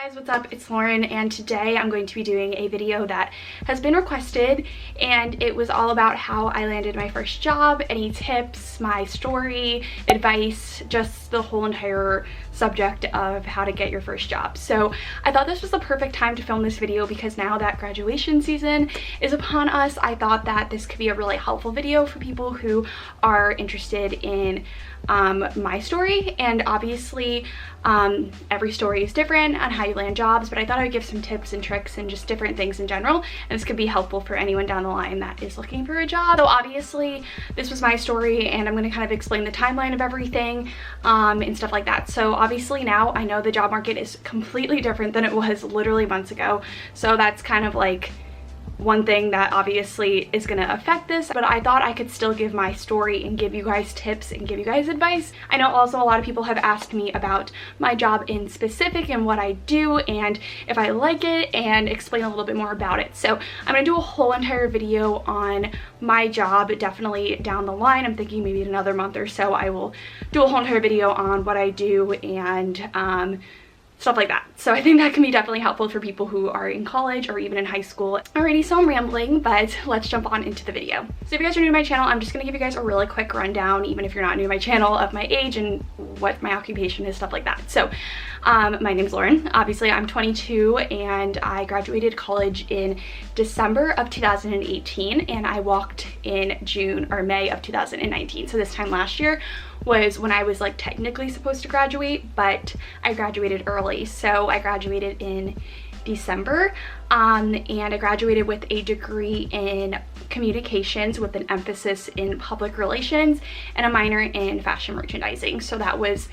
Guys, what's up? It's Lauren, and today I'm going to be doing a video that has been requested, and it was all about how I landed my first job, any tips, my story, advice, just the whole entire subject of how to get your first job. So I thought this was the perfect time to film this video because now that graduation season is upon us, I thought that this could be a really helpful video for people who are interested in my story. And obviously every story is different on how you land jobs, but I thought I would give some tips and tricks and just different things in general, and this could be helpful for anyone down the line that is looking for a job. So obviously this was my story, and I'm going to kind of explain the timeline of everything and stuff like that. So obviously now I know the job market is completely different than it was literally months ago, so that's kind of like one thing that obviously is going to affect this, but I thought I could still give my story and give you guys tips and give you guys advice. I know also a lot of people have asked me about my job in specific and what I do and if I like it, and explain a little bit more about it. So I'm going to do a whole entire video on my job definitely down the line. I'm thinking maybe in another month or so I will do a whole entire video on what I do and stuff like that. So I think that can be definitely helpful for people who are in college or even in high school. Alrighty, so I'm rambling, but let's jump on into the video. So if you guys are new to my channel, I'm just gonna give you guys a really quick rundown, even if you're not new to my channel, of my age and what my occupation is, stuff like that. So my name's Lauren. Obviously I'm 22 and I graduated college in December of 2018, and I walked in June or May of 2019. So this time last year was when I was like technically supposed to graduate, but I graduated early. So I graduated in December and I graduated with a degree in communications with an emphasis in public relations and a minor in fashion merchandising. So that was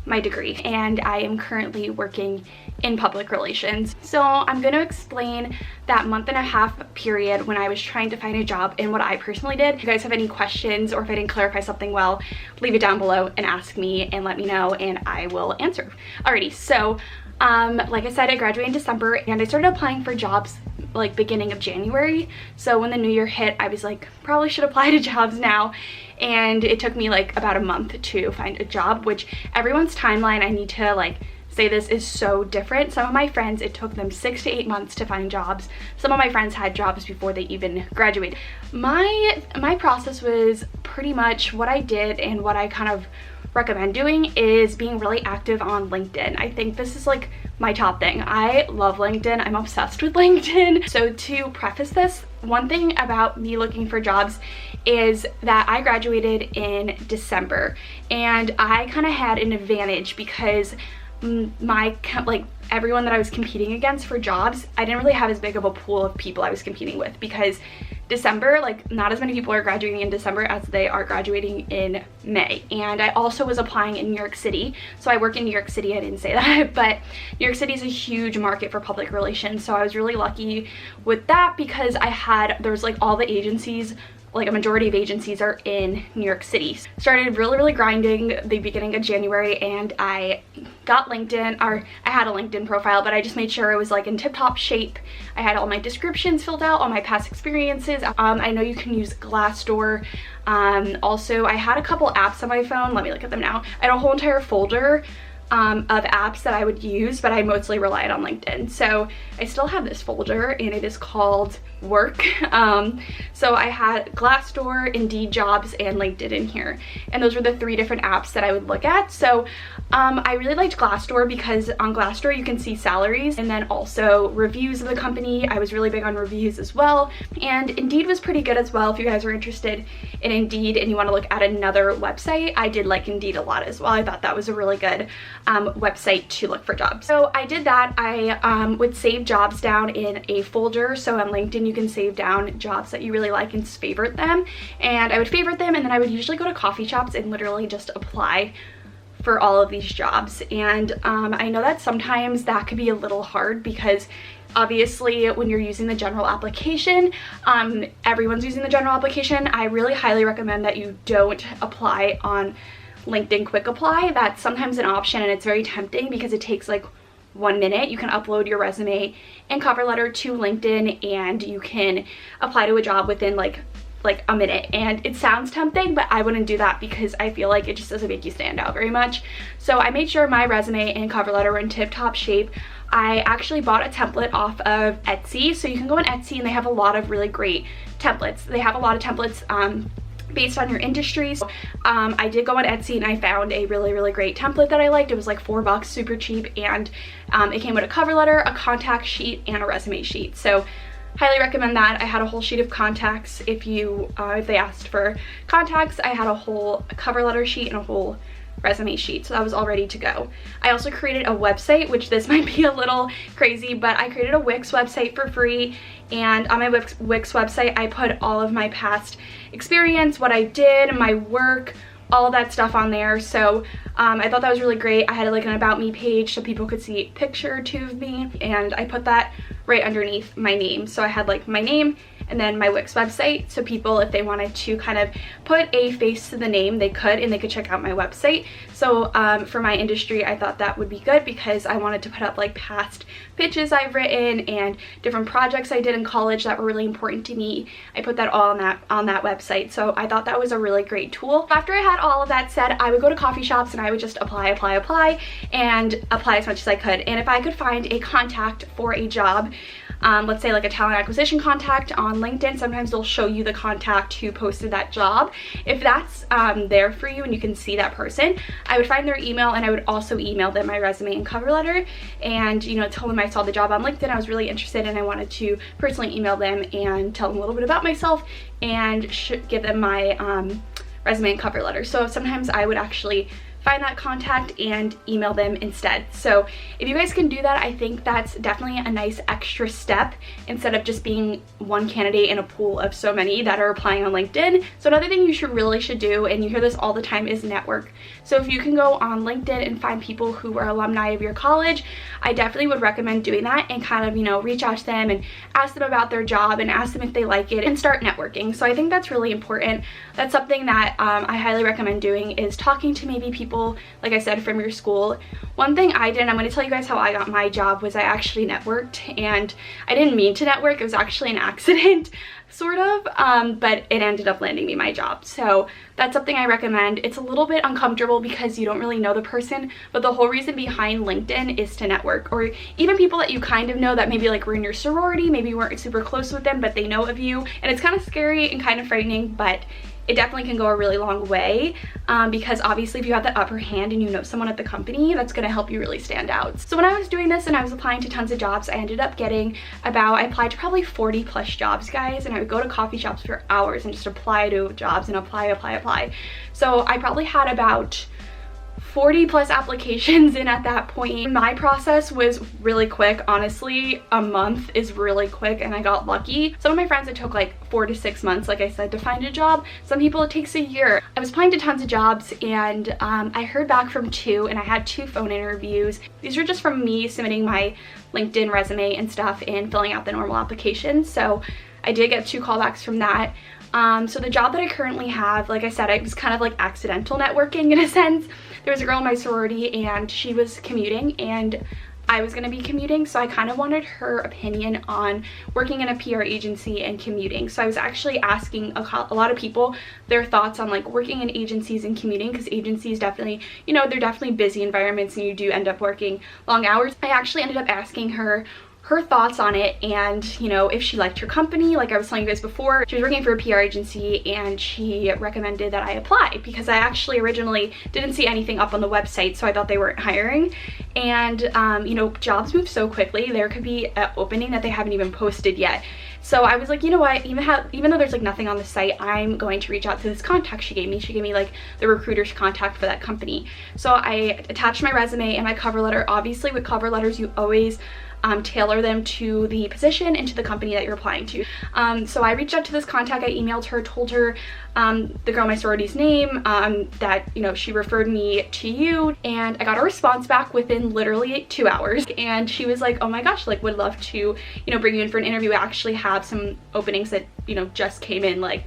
my degree, and I am currently working in public relations. So I'm going to explain that month and a half period when I was trying to find a job and what I personally did. If you guys have any questions or if I didn't clarify something well, leave it down below and ask me and let me know and I will answer. Alrighty, so like I said, I graduated in December and I started applying for jobs like beginning of January. So when the new year hit, I was like, probably should apply to jobs now. And it took me like about a month to find a job, which everyone's timeline, I need to like say this, is so different. Some of my friends, it took them 6 to 8 months to find jobs. Some of my friends had jobs before they even graduated. My process was pretty much what I did, and what I kind of recommend doing is being really active on LinkedIn. I think this is like my top thing. I love LinkedIn. I'm obsessed with LinkedIn. So to preface this, one thing about me looking for jobs is that I graduated in December, and I kind of had an advantage because everyone that I was competing against for jobs, I didn't really have as big of a pool of people I was competing with, because December, like, not as many people are graduating in December as they are graduating in May. And I also was applying in New York City. So I work in New York City, I didn't say that, but New York City is a huge market for public relations. So I was really lucky with that because there's like all the agencies, like a majority of agencies are in New York City. Started really grinding the beginning of January, and I got LinkedIn, or I had a LinkedIn profile, but I just made sure it was like in tip-top shape. I had all my descriptions filled out, all my past experiences. I know you can use Glassdoor. Also, I had a couple apps on my phone. Let me look at them now. I had a whole entire folder of apps that I would use, but I mostly relied on LinkedIn. So I still have this folder, and it is called Work. So I had Glassdoor, Indeed Jobs, and LinkedIn in here, and those were the 3 different apps that I would look at. So I really liked Glassdoor because on Glassdoor you can see salaries and then also reviews of the company. I was really big on reviews as well, and Indeed was pretty good as well. If you guys are interested in Indeed and you want to look at another website, I did like Indeed a lot as well. I thought that was a really good website to look for jobs. So I did that. I would save jobs down in a folder. So on LinkedIn you can save down jobs that you really like and favorite them, and I would favorite them, and then I would usually go to coffee shops and literally just apply for all of these jobs. And I know that sometimes that could be a little hard because obviously when you're using the general application, everyone's using the general application. I really highly recommend that you don't apply on LinkedIn Quick Apply. That's sometimes an option, and it's very tempting because it takes like 1 minute. You can upload your resume and cover letter to LinkedIn, and you can apply to a job within like like a minute, and it sounds tempting, but I wouldn't do that because I feel like it just doesn't make you stand out very much. So I made sure my resume and cover letter were in tip-top shape. I actually bought a template off of Etsy, so you can go on Etsy and they have a lot of really great templates. They have a lot of templates based on your industry. So, I did go on Etsy and I found a really great template that I liked. It was like $4, super cheap, and it came with a cover letter, a contact sheet, and a resume sheet. So highly recommend that. I had a whole sheet of contacts. If they asked for contacts, I had a whole cover letter sheet and a whole resume sheet, so that was all ready to go. I also created a website, which this might be a little crazy, but I created a Wix website for free, and on my Wix website I put all of my past experience, what I did, my work, all of that stuff on there. So I thought that was really great. I had like an about me page so people could see a picture or two of me, and I put that right underneath my name. So I had like my name and then my Wix website, so people, if they wanted to kind of put a face to the name, they could, and they could check out my website. So for my industry, I thought that would be good because I wanted to put up like past pitches I've written and different projects I did in college that were really important to me. I put that all on that website, so I thought that was a really great tool. After I had all of that said, I would go to coffee shops and I would just apply and apply as much as I could. And if I could find a contact for a job, let's say like a talent acquisition contact on LinkedIn, sometimes they'll show you the contact who posted that job. If that's there for you and you can see that person, I would find their email and I would also email them my resume and cover letter, and tell them I saw the job on LinkedIn, I was really interested, and I wanted to personally email them and tell them a little bit about myself and give them my resume and cover letter. So sometimes I would actually find that contact and email them instead. So if you guys can do that, I think that's definitely a nice extra step instead of just being one candidate in a pool of so many that are applying on LinkedIn. So another thing you really should do, and you hear this all the time, is network. So if you can go on LinkedIn and find people who are alumni of your college, I definitely would recommend doing that and kind of, reach out to them and ask them about their job and ask them if they like it and start networking. So I think that's really important. That's something that I highly recommend doing, is talking to maybe people, like I said, from your school. One thing I did, and I'm going to tell you guys how I got my job, was I actually networked, and I didn't mean to network. It was actually an accident, sort of, but it ended up landing me my job. So that's something I recommend. It's a little bit uncomfortable because you don't really know the person, but the whole reason behind LinkedIn is to network, or even people that you kind of know that maybe like were in your sorority, maybe you weren't super close with them, but they know of you, and it's kind of scary and kind of frightening, but it definitely can go a really long way, because obviously if you have that upper hand and you know someone at the company, that's going to help you really stand out. So when I was doing this and I was applying to tons of jobs, I ended up getting I applied to probably 40 plus jobs, guys, and I would go to coffee shops for hours and just apply to jobs and apply. So I probably had about 40 plus applications in at that point. My process was really quick, honestly. A month is really quick, and I got lucky. Some of my friends, it took like 4 to 6 months, like I said, to find a job. Some people it takes a year. I was applying to tons of jobs, and I heard back from 2, and I had 2 phone interviews. These were just from me submitting my LinkedIn resume and stuff and filling out the normal application. So I did get 2 callbacks from that. So the job that I currently have, like I said, it was kind of like accidental networking in a sense. There was a girl in my sorority and she was commuting and I was going to be commuting, so I kind of wanted her opinion on working in a PR agency and commuting. So I was actually asking a lot of people their thoughts on like working in agencies and commuting, because agencies definitely, they're definitely busy environments and you do end up working long hours. I actually ended up asking her thoughts on it, and if she liked her company. Like I was telling you guys before, she was working for a PR agency and she recommended that I apply because I actually originally didn't see anything up on the website, so I thought they weren't hiring. And jobs move so quickly. There could be an opening that they haven't even posted yet. So I was like, you know what, even though there's like nothing on the site, I'm going to reach out to this contact she gave me. She gave me like the recruiter's contact for that company. So I attached my resume and my cover letter. Obviously with cover letters, you always tailor them to the position and to the company that you're applying to. So I reached out to this contact. I emailed her, told her the girl in my sorority's name, that she referred me to you, and I got a response back within literally 2 hours, and she was like, oh my gosh, like would love to bring you in for an interview. I actually have some openings that just came in like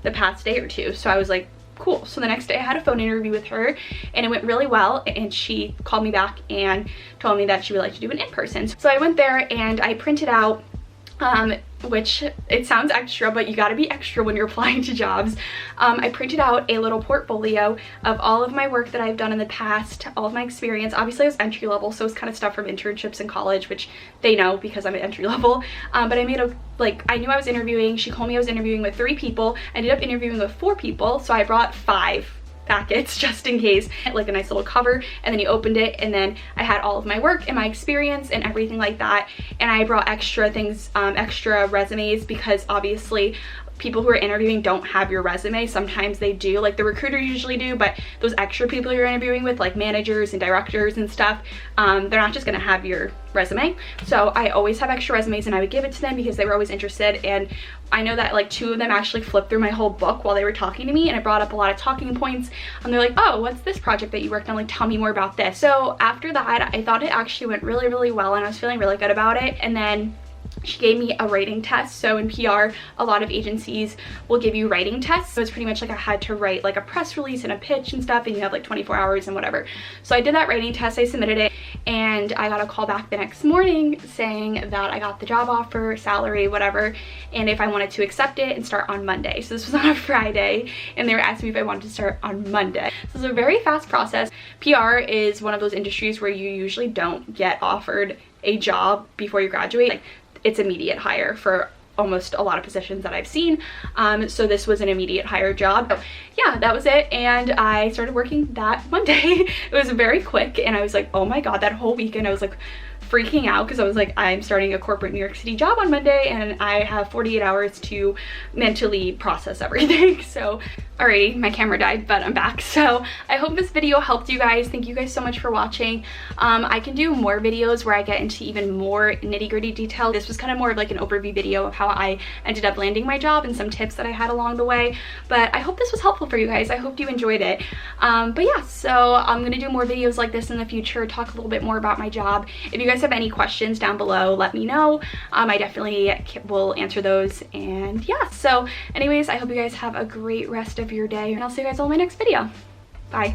the past day or two. So I was like, cool. So the next day I had a phone interview with her and it went really well, and she called me back and told me that she would like to do an in-person. So I went there and I printed out which it sounds extra, but you gotta be extra when you're applying to jobs. I printed out a little portfolio of all of my work that I've done in the past, all of my experience. Obviously I was entry level, so it's kind of stuff from internships in college, which they know because I'm at entry level. But I made a, like, I knew I was interviewing. She told me I was interviewing with 3 people. I ended up interviewing with 4 people, so I brought 5 packets just in case, like a nice little cover, and then you opened it, and then I had all of my work and my experience and everything like that. And I brought extra things, extra resumes, because obviously people who are interviewing don't have your resume. Sometimes they do, like the recruiter usually do, but those extra people you're interviewing with, like managers and directors and stuff, they're not just gonna have your resume. So I always have extra resumes, and I would give it to them because they were always interested. And I know that like 2 of them actually flipped through my whole book while they were talking to me, and I brought up a lot of talking points, and they're like, oh, what's this project that you worked on? Like, tell me more about this. So after that, I thought it actually went really, really well, and I was feeling really good about it. And then she gave me a writing test. So in PR, a lot of agencies will give you writing tests. So it's pretty much like I had to write like a press release and a pitch and stuff, and you have like 24 hours and whatever. So I did that writing test, I submitted it, and I got a call back the next morning saying that I got the job offer, salary, whatever, and if I wanted to accept it and start on Monday. So this was on a Friday, and they were asking me if I wanted to start on Monday. So it's a very fast process. PR is one of those industries where you usually don't get offered a job before you graduate. Like, it's immediate hire for almost a lot of positions that I've seen. So this was an immediate hire job. So yeah, that was it. And I started working that Monday. It was very quick, and I was like, oh my God, that whole weekend I was like freaking out, because I was like, I'm starting a corporate New York City job on Monday, and I have 48 hours to mentally process everything. So alrighty, my camera died, but I'm back. So I hope this video helped you guys. Thank you guys so much for watching. I can do more videos where I get into even more nitty-gritty detail. This was kind of more of like an overview video of how I ended up landing my job and some tips that I had along the way. But I hope this was helpful for you guys. I hope you enjoyed it. But yeah, so I'm gonna do more videos like this in the future, talk a little bit more about my job. If you guys have any questions down below, let me know. I definitely will answer those. And yeah, so anyways, I hope you guys have a great rest of your day, and I'll see you guys all in my next video. Bye.